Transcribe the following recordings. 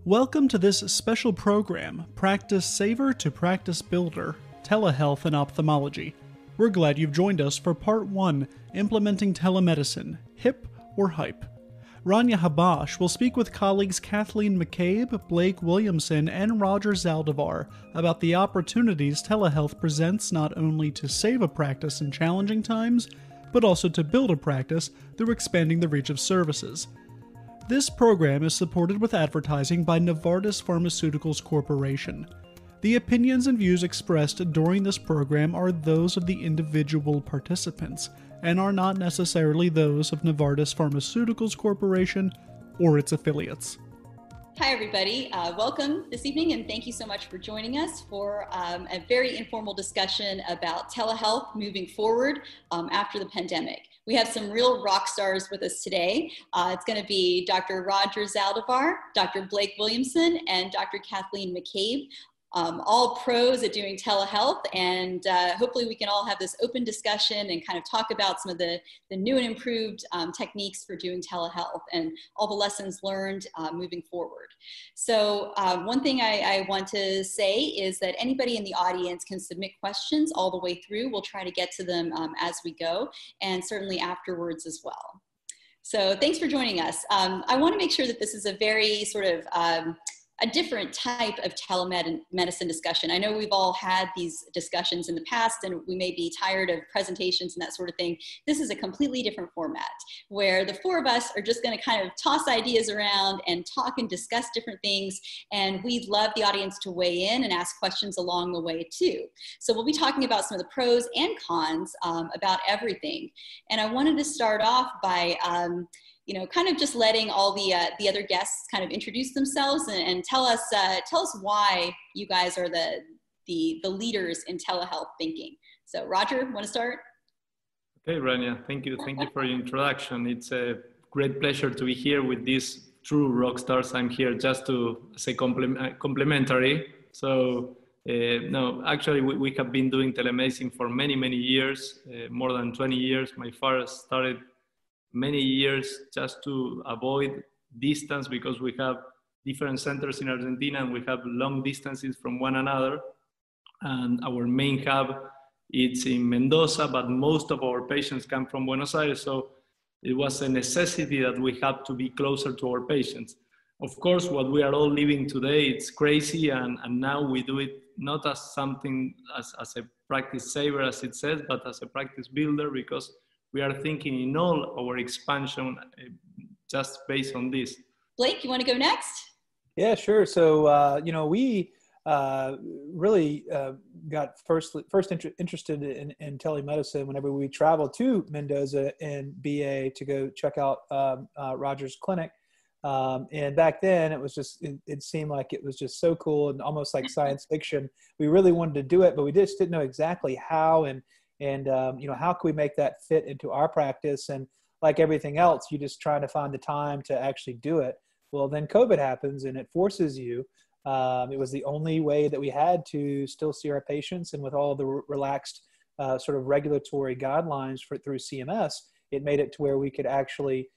Welcome to this special program, Practice Saver to Practice Builder, Telehealth and Ophthalmology. We're glad you've joined us for Part 1, Implementing Telemedicine, HIP or HYPE. Ranya Habash will speak with colleagues Cathleen McCabe, Blake Williamson, and Roger Zaldivar about the opportunities telehealth presents not only to save a practice in challenging times, but also to build a practice through expanding the reach of services. This program is supported with advertising by Novartis Pharmaceuticals Corporation. The opinions and views expressed during this program are those of the individual participants and are not necessarily those of Novartis Pharmaceuticals Corporation or its affiliates. Hi, everybody. Welcome this evening, and thank you so much for joining us for a very informal discussion about telehealth moving forward after the pandemic. We have some real rock stars with us today. It's going to be Dr. Roger Zaldivar, Dr. Blake Williamson, and Dr. Cathleen McCabe. All pros at doing telehealth, and hopefully we can all have this open discussion and kind of talk about some of the new and improved techniques for doing telehealth and all the lessons learned moving forward. So one thing I want to say is that anybody in the audience can submit questions all the way through. We'll try to get to them as we go, and certainly afterwards as well. So thanks for joining us. I want to make sure that this is a very sort of a different type of telemedicine discussion. I know we've all had these discussions in the past and we may be tired of presentations and that sort of thing. This is a completely different format where the four of us are just gonna kind of toss ideas around and talk and discuss different things. And we'd love the audience to weigh in and ask questions along the way too. So we'll be talking about some of the pros and cons about everything. And I wanted to start off by kind of just letting all the other guests kind of introduce themselves and tell us why you guys are the leaders in telehealth thinking. So Roger, want to start? Okay, Ranya, thank you for your introduction. It's a great pleasure to be here with these true rock stars. I'm here just to say complimentary. So no, actually we have been doing telemedicine for many years, more than 20 years. My father started many years just to avoid distance because we have different centers in Argentina and we have long distances from one another. And our main hub is in Mendoza, but most of our patients come from Buenos Aires. So it was a necessity that we had to be closer to our patients. Of course, what we are all living today, it's crazy. And now we do it not as something, as a practice saver, as it says, but as a practice builder, because we are thinking in all our expansion just based on this. Blake, you want to go next? Yeah, sure. So, we really got first interested in telemedicine whenever we traveled to Mendoza and BA to go check out Roger's clinic. And back then it seemed like it was just so cool and almost like science fiction. We really wanted to do it, but we just didn't know exactly how and how can we make that fit into our practice? And like everything else, you just try to find the time to actually do it. Well, then COVID happens and it forces you. It was the only way that we had to still see our patients, and with all the relaxed sort of regulatory guidelines through CMS, it made it to where we could actually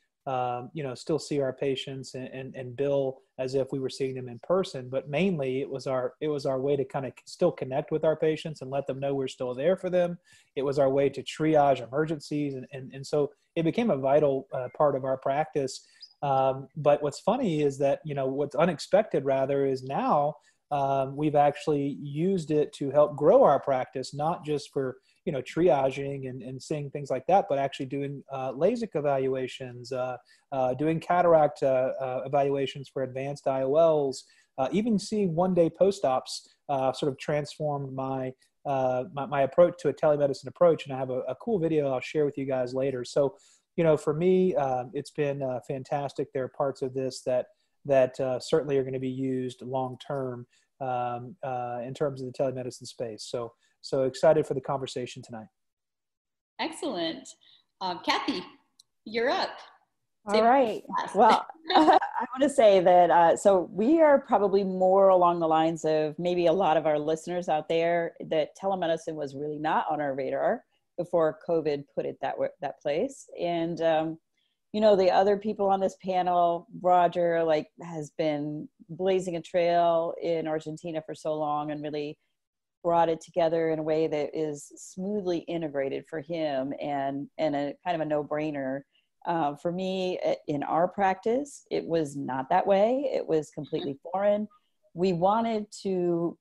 still see our patients and bill as if we were seeing them in person. But mainly it was our way to kind of still connect with our patients and let them know we're still there for them. It was our way to triage emergencies. And so it became a vital part of our practice. But what's funny is that, what's unexpected rather is now we've actually used it to help grow our practice, not just for triaging and seeing things like that, but actually doing LASIK evaluations, doing cataract evaluations for advanced IOLs, even seeing one-day post-ops sort of transformed my approach to a telemedicine approach. And I have a cool video I'll share with you guys later. So, for me, it's been fantastic. There are parts of this that certainly are going to be used long-term in terms of the telemedicine space. So excited for the conversation tonight. Excellent. Kathy, you're up. All right. Well, I want to say that, so we are probably more along the lines of maybe a lot of our listeners out there, that telemedicine was really not on our radar before COVID put it that place. And the other people on this panel, Roger, like, has been blazing a trail in Argentina for so long and really brought it together in a way that is smoothly integrated for him and a kind of a no-brainer. For me, in our practice, it was not that way. It was completely foreign. We wanted to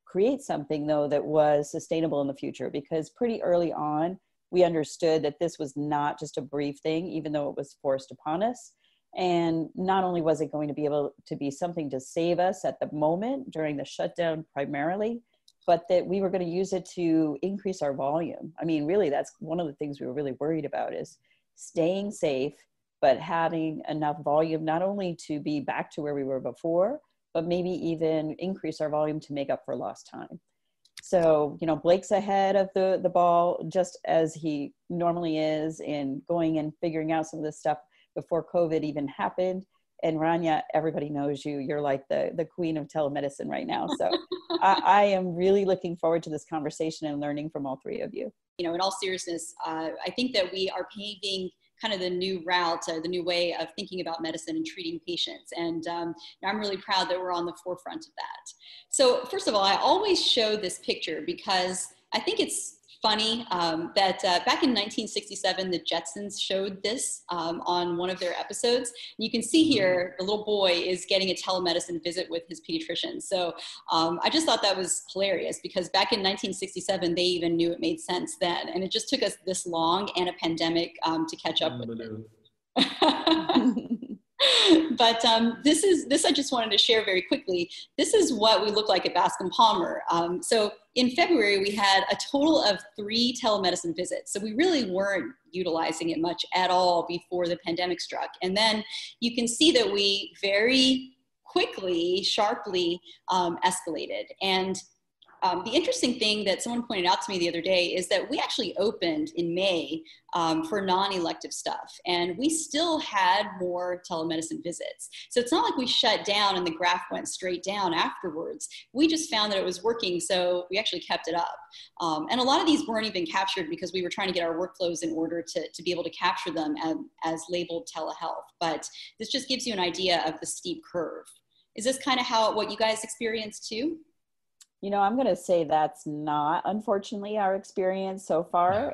create something, though, that was sustainable in the future, because pretty early on, we understood that this was not just a brief thing, even though it was forced upon us. And not only was it going to be able to be something to save us at the moment during the shutdown primarily, but that we were going to use it to increase our volume. I mean, really, that's one of the things we were really worried about, is staying safe, but having enough volume, not only to be back to where we were before, but maybe even increase our volume to make up for lost time. So, Blake's ahead of the ball, just as he normally is, in going and figuring out some of this stuff before COVID even happened. And Ranya, everybody knows you. You're like the queen of telemedicine right now. So I am really looking forward to this conversation and learning from all three of you. In all seriousness, I think that we are paving kind of the new route, the new way of thinking about medicine and treating patients. And I'm really proud that we're on the forefront of that. So first of all, I always show this picture because I think it's funny that back in 1967, the Jetsons showed this on one of their episodes. And you can see here, the little boy is getting a telemedicine visit with his pediatrician. So I just thought that was hilarious, because back in 1967, they even knew it made sense then. And it just took us this long and a pandemic to catch up with it. But this I just wanted to share very quickly. This is what we look like at Bascom Palmer. So in February, we had a total of 3 telemedicine visits. So we really weren't utilizing it much at all before the pandemic struck. And then you can see that we very quickly, sharply escalated. And the interesting thing that someone pointed out to me the other day is that we actually opened in May for non-elective stuff, and we still had more telemedicine visits. So it's not like we shut down and the graph went straight down afterwards. We just found that it was working, so we actually kept it up. And a lot of these weren't even captured because we were trying to get our workflows in order to be able to capture them as labeled telehealth. But this just gives you an idea of the steep curve. Is this kind of what you guys experienced too? I'm going to say that's not, unfortunately, our experience so far.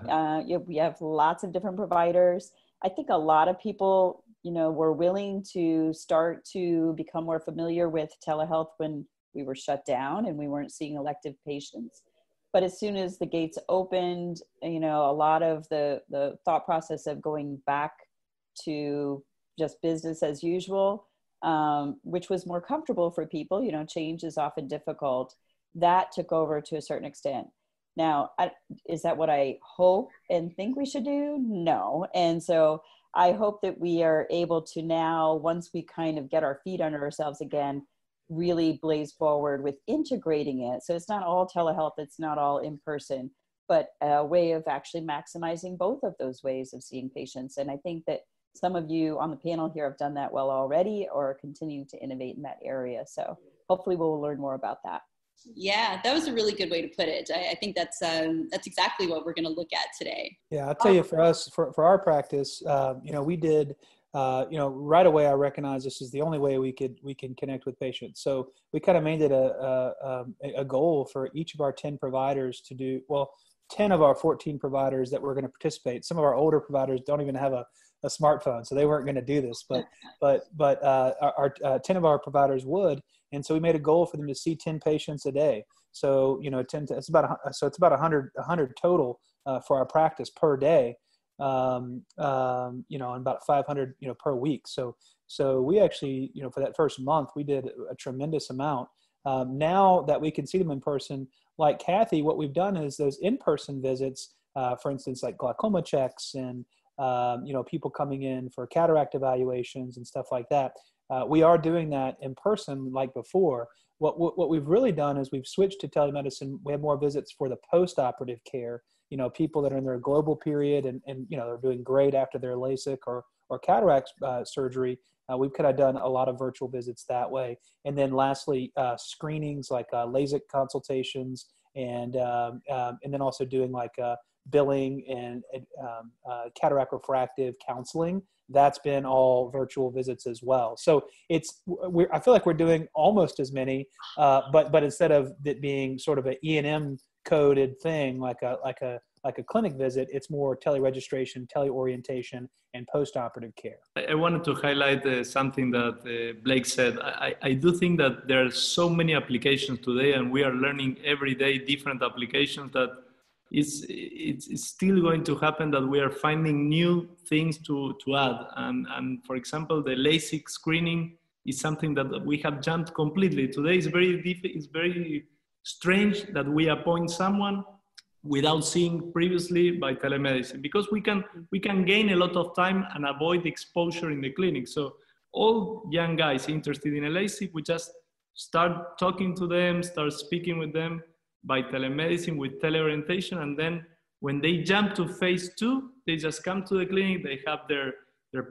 We have lots of different providers. I think a lot of people, were willing to start to become more familiar with telehealth when we were shut down and we weren't seeing elective patients. But as soon as the gates opened, a lot of the thought process of going back to just business as usual, which was more comfortable for people, change is often difficult. That took over to a certain extent. Now, is that what I hope and think we should do? No. And so I hope that we are able to now, once we kind of get our feet under ourselves again, really blaze forward with integrating it. So it's not all telehealth, it's not all in person, but a way of actually maximizing both of those ways of seeing patients. And I think that some of you on the panel here have done that well already or are continuing to innovate in that area. So hopefully we'll learn more about that. Yeah, that was a really good way to put it. I think that's exactly what we're going to look at today. Yeah, I'll tell you, for us, for our practice, we did, right away I recognized this is the only way we can connect with patients. So we kind of made it a goal for each of our 10 providers to do, 10 of our 14 providers that were going to participate. Some of our older providers don't even have a smartphone, so they weren't going to do this, but our 10 of our providers would. And so we made a goal for them to see 10 patients a day. So, it's about 100 total for our practice per day, and about 500, per week. So we actually, for that first month, we did a tremendous amount. Now that we can see them in person, like Kathy, what we've done is those in-person visits, for instance, like glaucoma checks and, people coming in for cataract evaluations and stuff like that. We are doing that in person like before. What we've really done is we've switched to telemedicine. We have more visits for the post-operative care, people that are in their global period and they're doing great after their LASIK or cataract surgery. We've kind of done a lot of virtual visits that way. And then lastly, screenings like LASIK consultations and then also doing like billing and cataract refractive counseling, that's been all virtual visits as well. So I feel like we're doing almost as many, but instead of it being sort of an E&M coded thing like a clinic visit, it's more teleregistration, teleorientation, and post-operative care. I wanted to highlight something that Blake said. I do think that there are so many applications today, and we are learning every day different applications, that it's still going to happen, that we are finding new things to add. And for example, the LASIK screening is something that we have jumped completely. Today it's very strange that we appoint someone without seeing previously by telemedicine, because we can gain a lot of time and avoid exposure in the clinic. So all young guys interested in a LASIK, we just start talking to them, start speaking with them by telemedicine with teleorientation, and then when they jump to phase 2, they just come to the clinic, they have their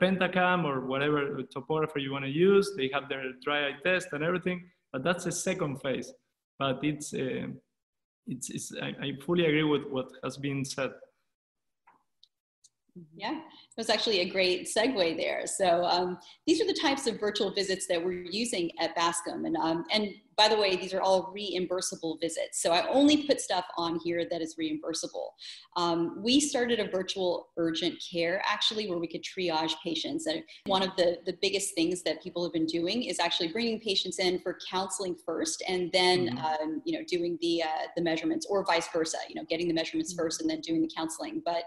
pentacam or whatever topographer you want to use, they have their dry eye test and everything, but that's a second phase. But I fully agree with what has been said. Yeah, it was actually a great segue there. So these are the types of virtual visits that we're using at Bascom. And by the way, these are all reimbursable visits. So I only put stuff on here that is reimbursable. We started a virtual urgent care, actually, where we could triage patients. And one of the biggest things that people have been doing is actually bringing patients in for counseling first, and then doing the measurements, or vice versa, getting the measurements first and then doing the counseling. But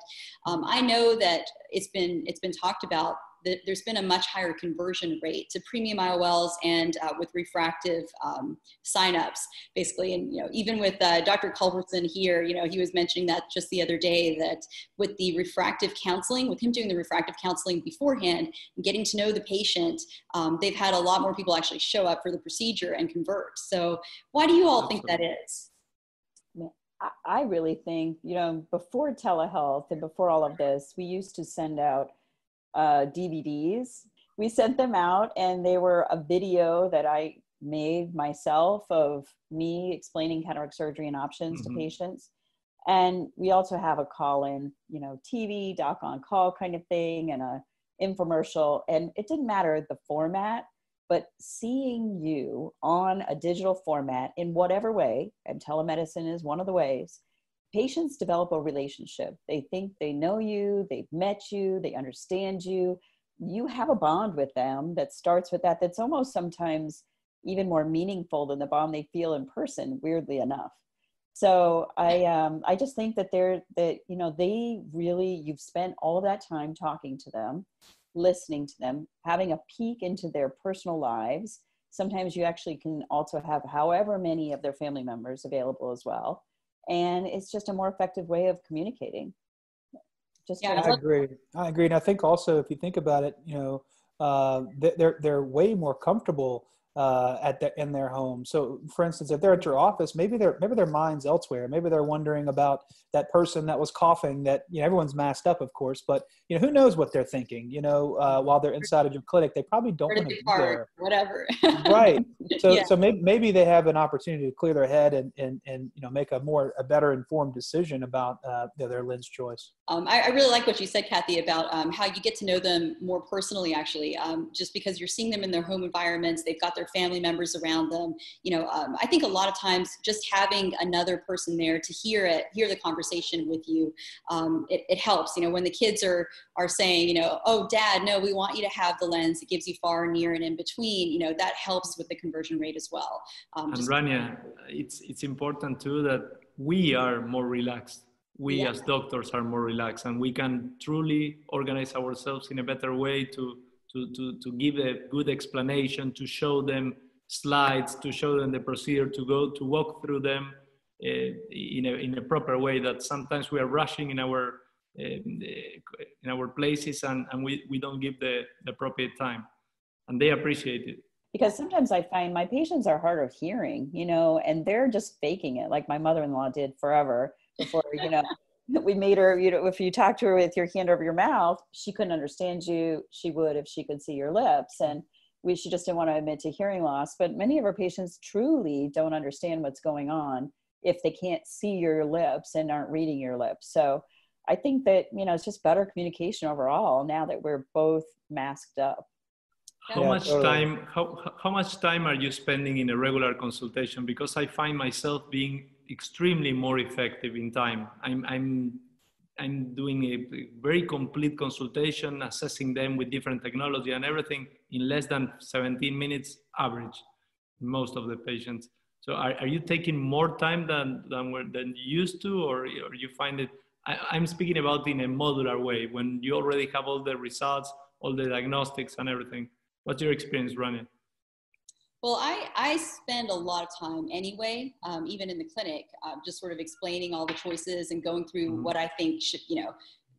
I know that it's been talked about that there's been a much higher conversion rate to premium IOLs and with refractive signups, basically. And even with Dr. Culbertson here, he was mentioning that just the other day, that with the refractive counseling, with him doing the refractive counseling beforehand and getting to know the patient, they've had a lot more people actually show up for the procedure and convert. So why do you all think that is? I really think, before telehealth and before all of this, we used to send out DVDs. We sent them out, and they were a video that I made myself of me explaining cataract surgery and options to patients. And we also have a call-in, TV, doc on call kind of thing, and a infomercial. And it didn't matter the format, but seeing you on a digital format in whatever way, and telemedicine is one of the ways, patients develop a relationship. They think they know you, they've met you, they understand you. You have a bond with them that starts with that. That's almost sometimes even more meaningful than the bond they feel in person, weirdly enough. So I just think that they really, you've spent all of that time talking to them, listening to them, having a peek into their personal lives. Sometimes you actually can also have however many of their family members available as well. And it's just a more effective way of communicating. I agree. And I think also, if you think about it, they're way more comfortable in their home. So for instance, if they're at your office, maybe their mind's elsewhere. Maybe they're wondering about that person that was coughing, that, everyone's masked up, of course, but who knows what they're thinking, while they're inside of your clinic. They probably don't want to be there. Whatever. Right. So maybe they have an opportunity to clear their head and make a better informed decision about their lens choice. I really like what you said, Kathy, about how you get to know them more personally, actually, just because you're seeing them in their home environments. They've got their family members around them. I think a lot of times just having another person there to hear the conversation with you, it helps. When the kids are saying, oh, Dad, no, we want you to have the lens. It gives you far, near, and in between. That helps with the conversion rate as well. And Ranya, it's important too that we are more relaxed. We as doctors are more relaxed, and we can truly organize ourselves in a better way to give a good explanation, to show them slides, to show them the procedure, to walk through them in a proper way. That sometimes we are rushing in our places, and we don't give the appropriate time, and they appreciate it. Because sometimes I find my patients are hard of hearing, and they're just faking it, like my mother-in-law did forever before, we made her, if you talk to her with your hand over your mouth, she couldn't understand you. She would if she could see your lips. And she just didn't want to admit to hearing loss. But many of our patients truly don't understand what's going on if they can't see your lips and aren't reading your lips. So I think that, it's just better communication overall now that we're both masked up. How much time? How much time are you spending in a regular consultation? Because I find myself being extremely more effective in time. I'm doing a very complete consultation, assessing them with different technology and everything in less than 17 minutes average, most of the patients. So are you taking more time than you used to, or you find it? I'm speaking about in a modular way, when you already have all the results, all the diagnostics and everything. What's your experience, Ranya? Well, I spend a lot of time anyway, even in the clinic, just sort of explaining all the choices and going through what I think should,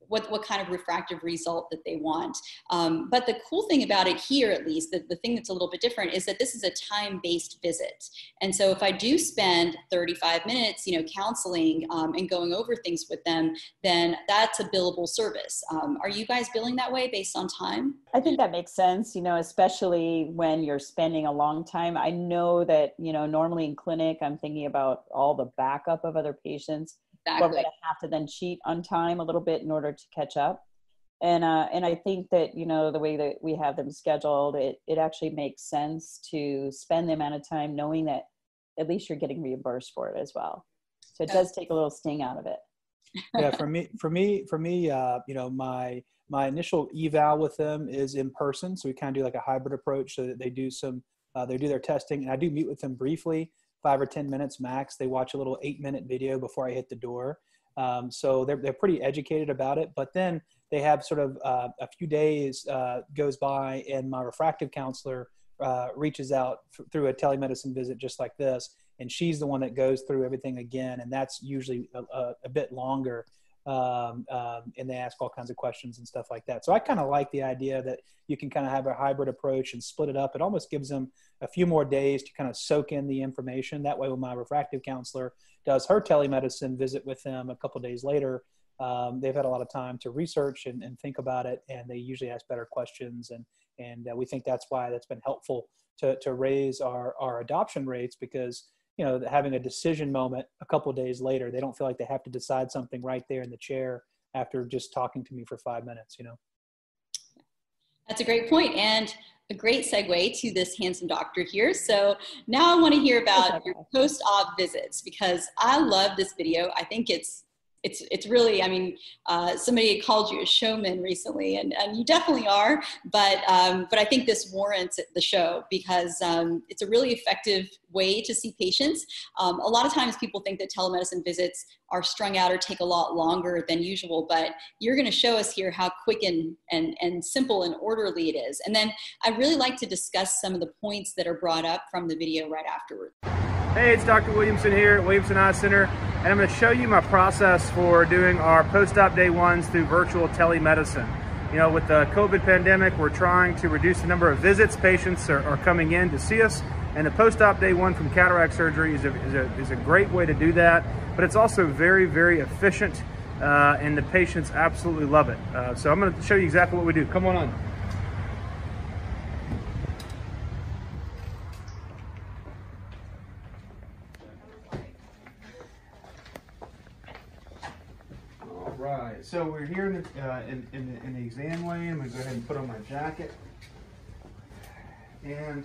what kind of refractive result that they want. But the cool thing about it here, at least, the thing that's a little bit different is that this is a time-based visit. And so if I do spend 35 minutes, counseling and going over things with them, then that's a billable service. Are you guys billing that way based on time? I think that makes sense, especially when you're spending a long time. I know that, normally in clinic, I'm thinking about all the backup of other patients. Exactly. We're going to have to then cheat on time a little bit in order to catch up. And I think that, the way that we have them scheduled, it actually makes sense to spend the amount of time knowing that at least you're getting reimbursed for it as well. So it does take a little sting out of it. Yeah, for me, my initial eval with them is in person. So we kind of do like a hybrid approach so that they do their testing, and I do meet with them briefly, 5 or 10 minutes max. They watch a little 8-minute video before I hit the door. So they're pretty educated about it, but then they have sort of a few days goes by and my refractive counselor reaches out through a telemedicine visit just like this. And she's the one that goes through everything again. And that's usually a bit longer. And they ask all kinds of questions and stuff like that. So I kind of like the idea that you can kind of have a hybrid approach and split it up. It almost gives them a few more days to kind of soak in the information. That way, when my refractive counselor does her telemedicine visit with them a couple of days later, they've had a lot of time to research and think about it. And they usually ask better questions. And we think that's why that's been helpful to raise our adoption rates, because having a decision moment a couple of days later, they don't feel like they have to decide something right there in the chair after just talking to me for 5 minutes, That's a great point, and a great segue to this handsome doctor here. So now I want to hear about your post-op visits, because I love this video. I think it's really, somebody called you a showman recently, and you definitely are, but I think this warrants the show, because it's a really effective way to see patients. A lot of times people think that telemedicine visits are strung out or take a lot longer than usual, but you're going to show us here how quick and simple and orderly it is. And then I'd really like to discuss some of the points that are brought up from the video right afterward. Hey, it's Dr. Williamson here at Williamson Eye Center, and I'm going to show you my process for doing our post-op day ones through virtual telemedicine. With the COVID pandemic, we're trying to reduce the number of visits patients are coming in to see us, and the post-op day one from cataract surgery is a great way to do that, but it's also very, very efficient, and the patients absolutely love it. So I'm going to show you exactly what we do. Come on. Right, so we're here in the exam lane. I'm going to go ahead and put on my jacket. And,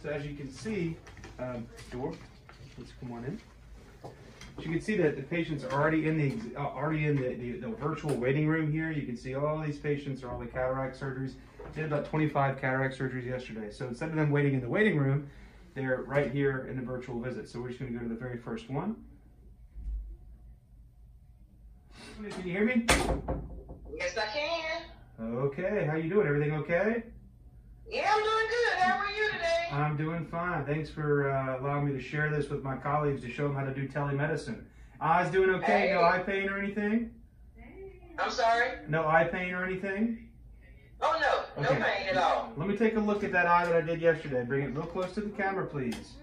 so as you can see, door, let's come on in. As you can see that the patients are already in the virtual waiting room here. You can see all these patients are all the cataract surgeries. Did about 25 cataract surgeries yesterday. So instead of them waiting in the waiting room, they're right here in the virtual visit. So we're just going to go to the very first one. Can you hear me? Yes, I can. Okay, how you doing? Everything okay? Yeah, I'm doing good. How are you today? I'm doing fine. Thanks for allowing me to share this with my colleagues to show them how to do telemedicine. Eyes doing okay? Hey. No eye pain or anything? I'm sorry? No eye pain or anything? Oh, no. Okay. No pain at all. Let me take a look at that eye that I did yesterday. Bring it real close to the camera, please.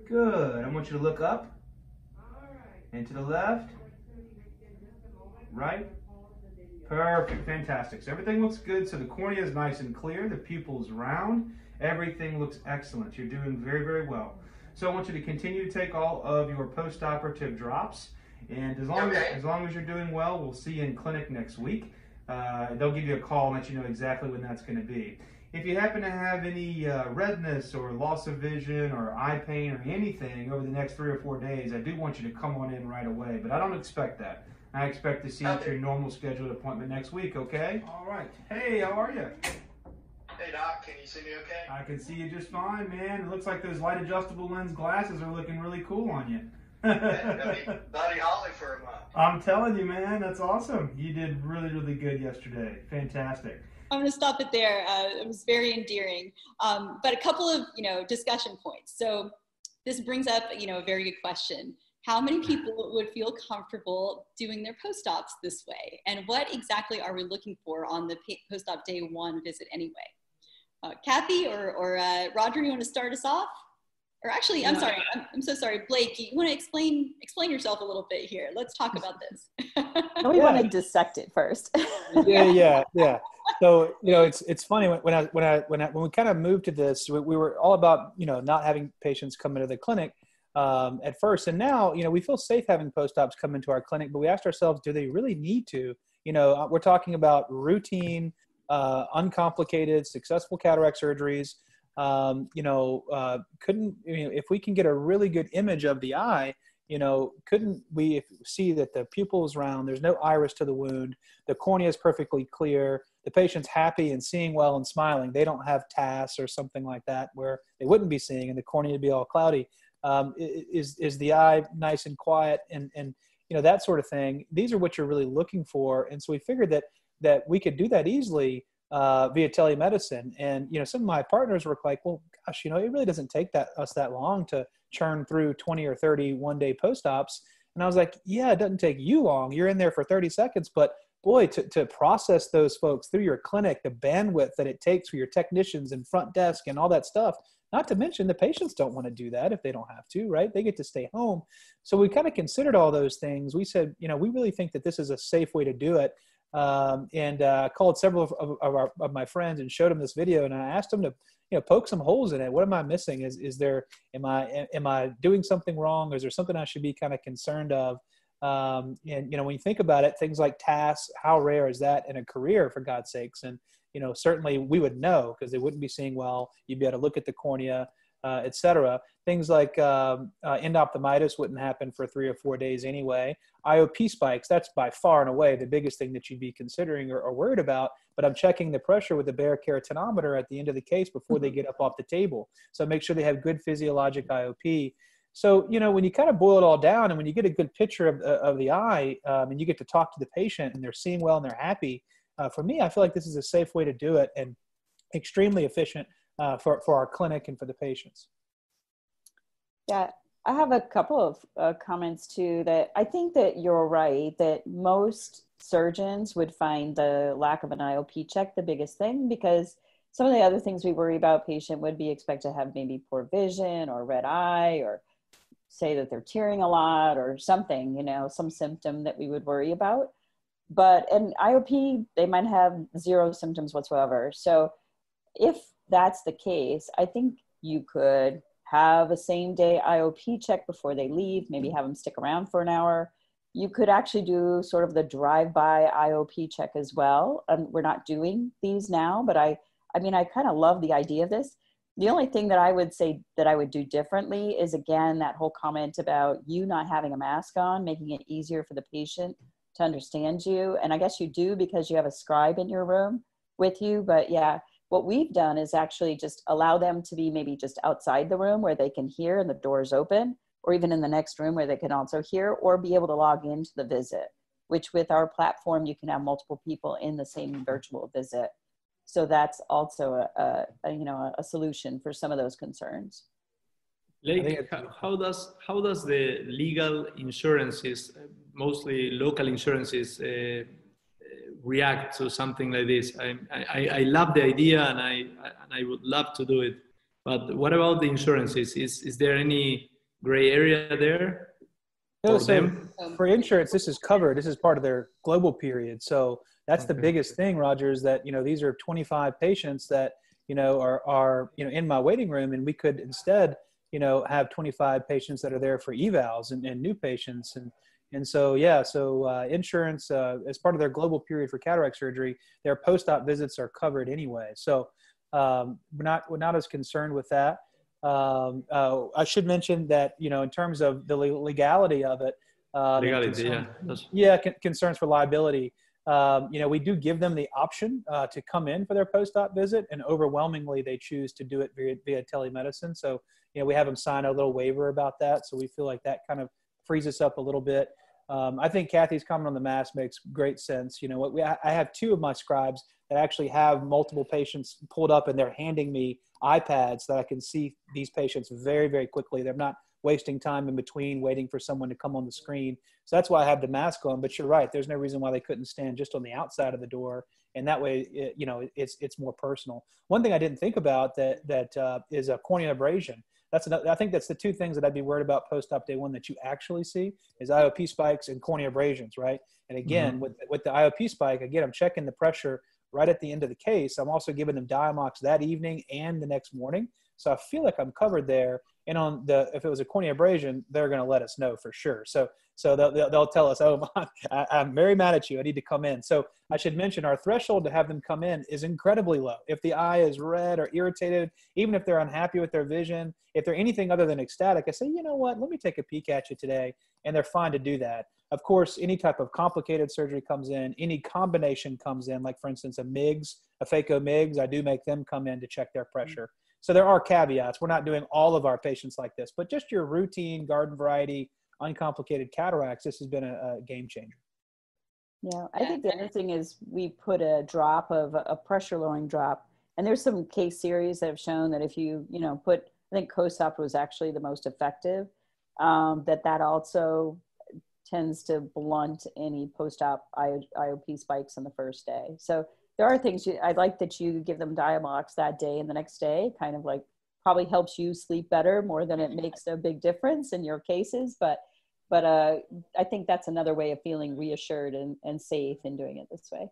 Good. I want you to look up and to the left. Right. Perfect. Fantastic. So everything looks good. So the cornea is nice and clear. The pupil's round. Everything looks excellent. You're doing very, very well. So I want you to continue to take all of your post-operative drops. And as long as you're doing well, we'll see you in clinic next week. They'll give you a call and let you know exactly when that's going to be. If you happen to have any redness or loss of vision or eye pain or anything over the next 3 or 4 days, I do want you to come on in right away. But I don't expect that. I expect to see you at your normal scheduled appointment next week, okay? All right. Hey, how are you? Hey, Doc, can you see me okay? I can see you just fine, man. It looks like those light adjustable lens glasses are looking really cool on you. Buddy Holly for a month. I'm telling you, man, that's awesome. You did really, really good yesterday. Fantastic. I'm going to stop it there. It was very endearing. But a couple of, discussion points. So this brings up, a very good question. How many people would feel comfortable doing their post-ops this way? And what exactly are we looking for on the post-op day 1 visit anyway? Kathy or Roger, you want to start us off? Or actually, I'm sorry, I'm so sorry, Blake, you want to explain yourself a little bit here. Let's talk about this. We want to dissect it first. Yeah. So, it's funny when we kind of moved to this, we were all about, not having patients come into the clinic at first. And now, we feel safe having post-ops come into our clinic, but we asked ourselves, do they really need to? We're talking about routine, uncomplicated, successful cataract surgeries. If we can get a really good image of the eye, couldn't we see that the pupil is round, there's no iris to the wound, the cornea is perfectly clear, the patient's happy and seeing well and smiling, they don't have TAS or something like that where they wouldn't be seeing and the cornea would be all cloudy. Is the eye nice and quiet and that sort of thing? These are what you're really looking for. And so we figured that we could do that easily via telemedicine. And, some of my partners were like, well, gosh, it really doesn't take us that long to churn through 20 or 30 one-day post-ops. And I was like, yeah, it doesn't take you long. You're in there for 30 seconds. But boy, to process those folks through your clinic, the bandwidth that it takes for your technicians and front desk and all that stuff, not to mention the patients don't want to do that if they don't have to, right? They get to stay home. So we kind of considered all those things. We said, we really think that this is a safe way to do it. And called several of my friends and showed them this video, and I asked them to poke some holes in it. What am I missing? Am I doing something wrong? Or is there something I should be kind of concerned of? And when you think about it, things like TAS, how rare is that in a career, for God's sakes? And certainly we would know because they wouldn't be seeing well. You'd be able to look at the cornea, et cetera. Things like endophthalmitis wouldn't happen for 3 or 4 days anyway. IOP spikes, that's by far and away the biggest thing that you'd be considering or worried about. But I'm checking the pressure with the bare keratinometer at the end of the case before they get up off the table. So make sure they have good physiologic IOP. So, when you kind of boil it all down and when you get a good picture of the eye and you get to talk to the patient and they're seeing well and they're happy, for me, I feel like this is a safe way to do it and extremely efficient for our clinic and for the patients. Yeah, I have a couple of comments too, that I think that you're right, that most surgeons would find the lack of an IOP check the biggest thing, because some of the other things we worry about, patient would be expected to have maybe poor vision or red eye, or say that they're tearing a lot or something, some symptom that we would worry about. But an IOP, they might have 0 symptoms whatsoever. So if that's the case, I think you could have a same day IOP check before they leave, maybe have them stick around for an hour. You could actually do sort of the drive-by IOP check as well. We're not doing these now, but I kind of love the idea of this. The only thing that I would say that I would do differently is, again, that whole comment about you not having a mask on, making it easier for the patient to understand you. And I guess you do because you have a scribe in your room with you. But yeah, what we've done is actually just allow them to be maybe just outside the room where they can hear and the door's open, or even in the next room where they can also hear, or be able to log into the visit, which with our platform, you can have multiple people in the same virtual visit. So that's also a solution for some of those concerns. Like, how does the legal insurances, mostly local insurances, react to something like this? I love the idea and I would love to do it, but what about the insurances? Is there any gray area there for them? For insurance, this is covered. This is part of their global period. So that's the biggest thing, Roger, is that these are 25 patients that are in my waiting room, and we could instead have 25 patients that are there for evals and new patients. And so, yeah, so insurance, as part of their global period for cataract surgery, their post-op visits are covered anyway. So we're not as concerned with that. I should mention that, in terms of the legality of it, concerns for liability. We do give them the option to come in for their post-op visit, and overwhelmingly they choose to do it via telemedicine. So, we have them sign a little waiver about that. So we feel like that kind of frees us up a little bit. I think Kathy's comment on the mask makes great sense. I have 2 of my scribes that actually have multiple patients pulled up, and they're handing me iPads that I can see these patients very, very quickly. They're not wasting time in between waiting for someone to come on the screen. So that's why I have the mask on. But you're right. There's no reason why they couldn't stand just on the outside of the door. And that way, it's more personal. One thing I didn't think about that is a corneal abrasion. I think that's the 2 things that I'd be worried about post-op day 1 that you actually see is IOP spikes and corneal abrasions, right? And again, with the IOP spike, again, I'm checking the pressure right at the end of the case. I'm also giving them Diamox that evening and the next morning. So I feel like I'm covered there. And if it was a corneal abrasion, they're going to let us know for sure. So they'll tell us, oh, I'm very mad at you. I need to come in. So I should mention our threshold to have them come in is incredibly low. If the eye is red or irritated, even if they're unhappy with their vision, if they're anything other than ecstatic, I say, you know what, let me take a peek at you today. And they're fine to do that. Of course, any type of complicated surgery comes in, any combination comes in, like for instance, a phaco MIGS, I do make them come in to check their pressure. So there are caveats. We're not doing all of our patients like this, but just your routine garden variety, uncomplicated cataracts, this has been a game changer. Yeah, I think the other thing is we put a drop of a pressure lowering drop, and there's some case series that have shown that if you, put, I think COSOP was actually the most effective, that also tends to blunt any post-op IOP spikes on the first day. So there are things I'd like that you give them Diamox that day and the next day, kind of like probably helps you sleep better more than it makes a big difference in your cases. But I think that's another way of feeling reassured and safe in doing it this way.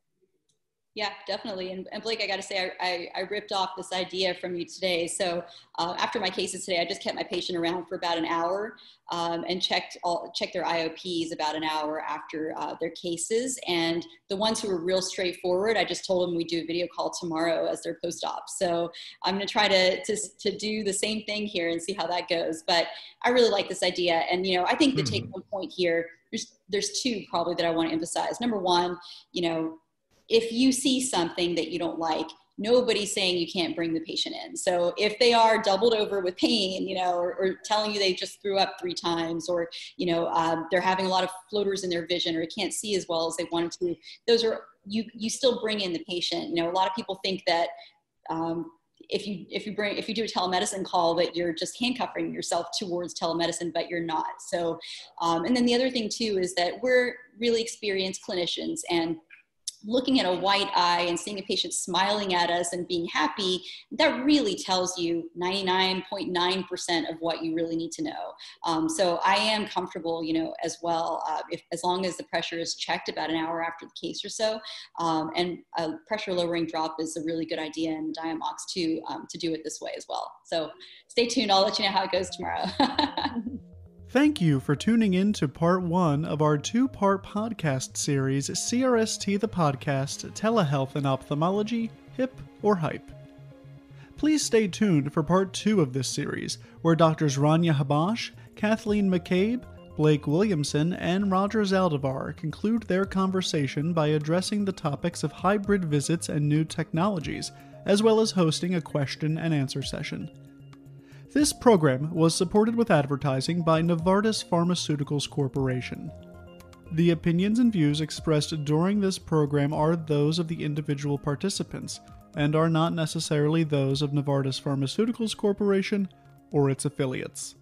Yeah, definitely. And Blake, I got to say, I ripped off this idea from you today. So after my cases today, I just kept my patient around for about an hour and checked their IOPs about an hour after their cases. And the ones who were real straightforward, I just told them we'd do a video call tomorrow as their post-op. So I'm going to try to do the same thing here and see how that goes. But I really like this idea. And, I think the take-home point here, there's 2 probably that I want to emphasize. Number 1, if you see something that you don't like, nobody's saying you can't bring the patient in. So if they are doubled over with pain, or telling you they just threw up 3 times, or, they're having a lot of floaters in their vision, or can't see as well as they wanted to, those are, you still bring in the patient. A lot of people think that if you do a telemedicine call that you're just handcuffing yourself towards telemedicine, but you're not. So, and then the other thing too is that we're really experienced clinicians, and looking at a white eye and seeing a patient smiling at us and being happy, that really tells you 99.9% of what you really need to know. So I am comfortable, as well, as long as the pressure is checked about an hour after the case or so. And a pressure lowering drop is a really good idea, and Diamox too, to do it this way as well. So stay tuned. I'll let you know how it goes tomorrow. Thank you for tuning in to part 1 of our 2-part podcast series, CRST the Podcast, Telehealth and Ophthalmology, Hip or Hype. Please stay tuned for part 2 of this series, where Drs. Ranya Habash, Cathleen McCabe, Blake Williamson, and Roger Zaldivar conclude their conversation by addressing the topics of hybrid visits and new technologies, as well as hosting a question and answer session. This program was supported with advertising by Novartis Pharmaceuticals Corporation. The opinions and views expressed during this program are those of the individual participants and are not necessarily those of Novartis Pharmaceuticals Corporation or its affiliates.